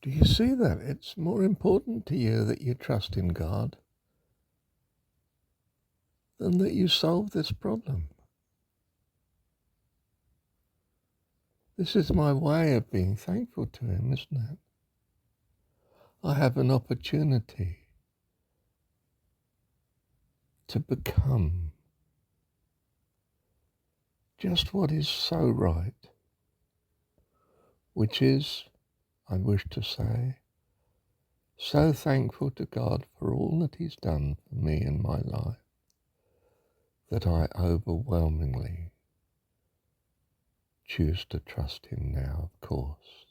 Do you see that? It's more important to you that you trust in God than that you solve this problem. This is my way of being thankful to Him, isn't it? I have an opportunity to become just what is so right, which is, I wish to say, so thankful to God for all that He's done for me in my life that I overwhelmingly choose to trust Him now, of course,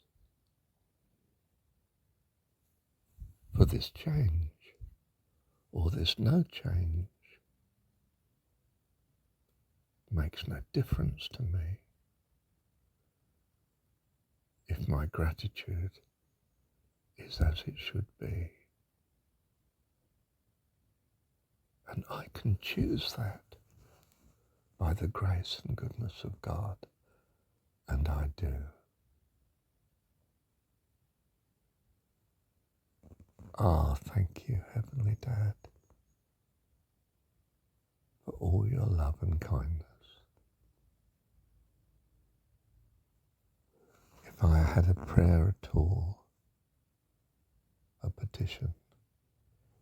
for this change, or this no change. Makes no difference to me if my gratitude is as it should be. And I can choose that by the grace and goodness of God, and I do. Ah, thank you, Heavenly Dad, for all your love and kindness. If I had a prayer at all, a petition,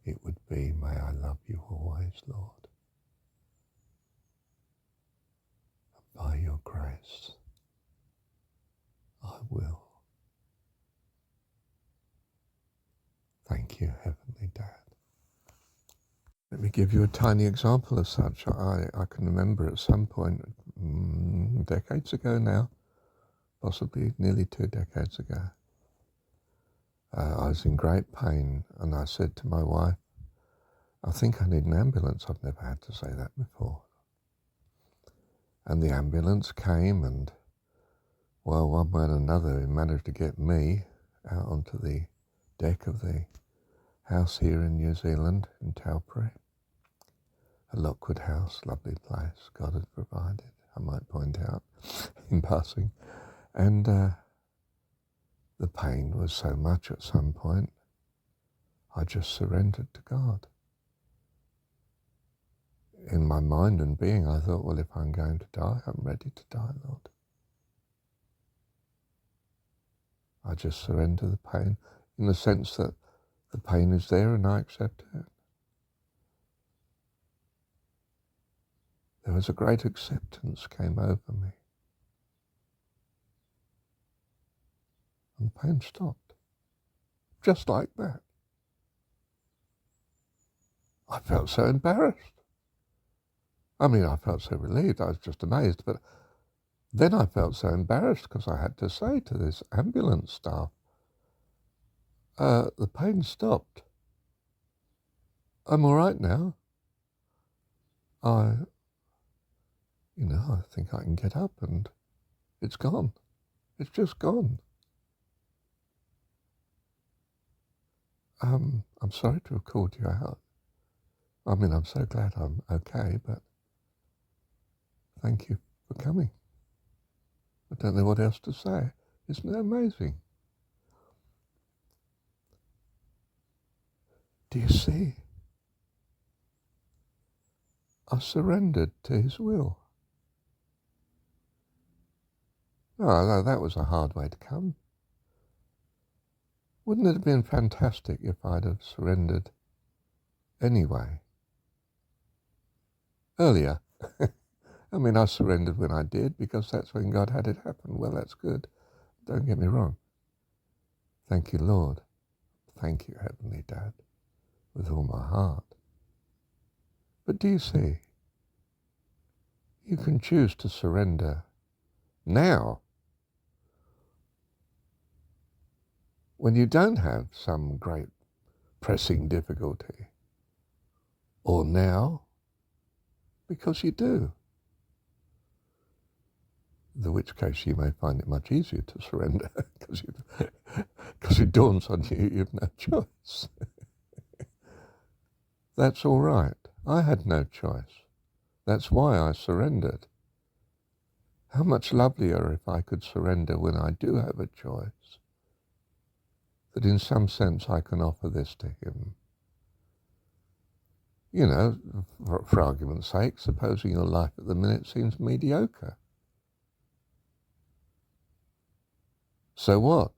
it would be, may I love you always, Lord. And by your grace, I will. Thank you, Heavenly Dad. Let me give you a tiny example of such. I can remember at some point, decades ago now, possibly nearly 2 decades ago, I was in great pain, and I said to my wife, I think I need an ambulance. I've never had to say that before. And the ambulance came, and, well, one way or another, it managed to get me out onto the deck of the house here in New Zealand, in Taupere. A Lockwood house, lovely place, God had provided, I might point out in passing. And the pain was so much at some point, I just surrendered to God. In my mind and being, I thought, well, if I'm going to die, I'm ready to die, Lord. I just surrender the pain in the sense that the pain is there and I accept it. There was a great acceptance came over me. And the pain stopped. Just like that. I felt so embarrassed. I mean, I felt so relieved, I was just amazed, but then I felt so embarrassed because I had to say to this ambulance staff, the pain stopped. I'm all right now. I think I can get up and it's gone. It's just gone. I'm sorry to have called you out. I mean, I'm so glad I'm okay, but thank you for coming. I don't know what else to say. Isn't it amazing? Do you see? I surrendered to His will. Oh, that was a hard way to come. Wouldn't it have been fantastic if I'd have surrendered anyway? Earlier. I mean, I surrendered when I did because that's when God had it happen. Well, that's good. Don't get me wrong. Thank you, Lord. Thank you, Heavenly Dad, with all my heart. But do you see? You can choose to surrender now when you don't have some great pressing difficulty, or now because you do. In which case you may find it much easier to surrender because it dawns on you you've no choice. That's all right. I had no choice. That's why I surrendered. How much lovelier if I could surrender when I do have a choice. that in some sense I can offer this to him. You know, for argument's sake, supposing your life at the minute seems mediocre. So what?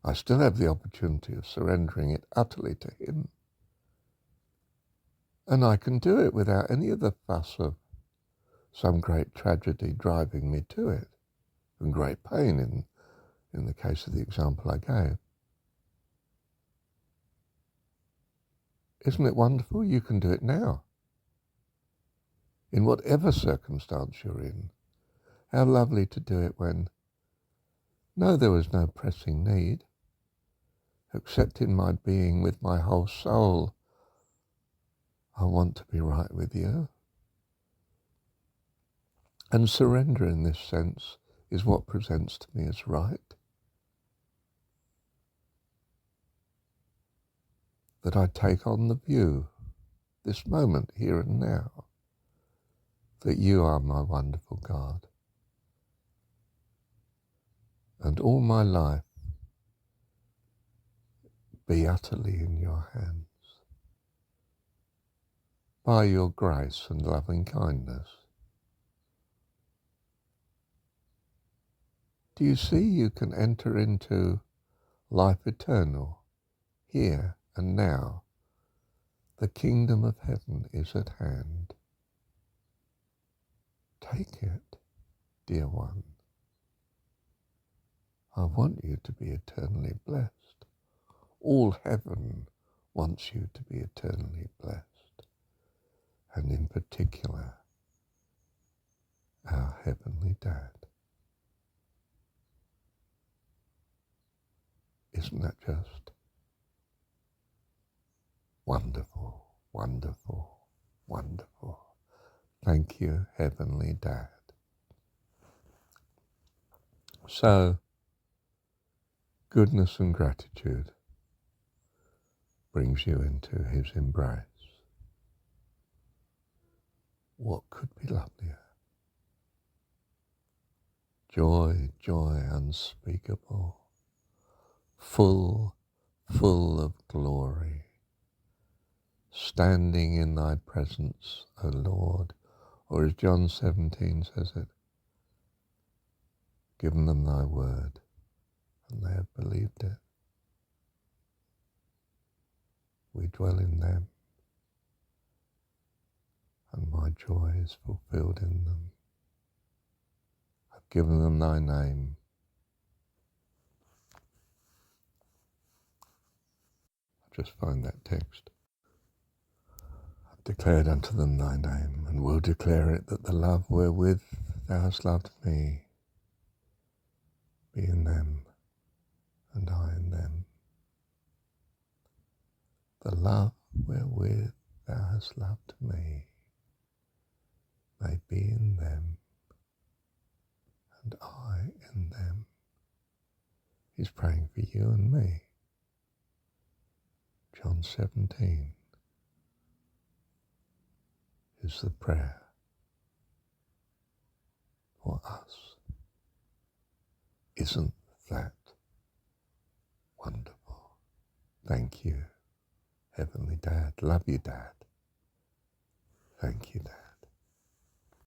I still have the opportunity of surrendering it utterly to him. And I can do it without any of the fuss of some great tragedy driving me to it, and great pain in the case of the example I gave. Isn't it wonderful? You can do it now. In whatever circumstance you're in. How lovely to do it when, no, there was no pressing need, except in my being with my whole soul. I want to be right with you. And surrender in this sense is what presents to me as right. That I take on the view, this moment, here and now, that you are my wonderful God. And all my life be utterly in your hands. By your grace and loving kindness. Do you see you can enter into life eternal, here and now? The kingdom of heaven is at hand. Take it, dear one. I want you to be eternally blessed. All heaven wants you to be eternally blessed. And in particular, our Heavenly Dad. Isn't that just wonderful, wonderful, wonderful? Thank you, Heavenly Dad. So, goodness and gratitude brings you into his embrace. What could be lovelier? Joy, joy unspeakable, full of glory, standing in thy presence, O Lord, or as John 17 says it, given them thy word, and they have believed it. We dwell in them, and my joy is fulfilled in them. I've given them thy name. I'll just find that text. I've declared unto them thy name, and will declare it, that the love wherewith thou hast loved me be in them, and I in them. The love wherewith thou hast loved me may be in them, and I in them. He's praying for you and me. John 17 is the prayer for us. Isn't that wonderful? Thank you, Heavenly Dad. Love you, Dad. Thank you, Dad.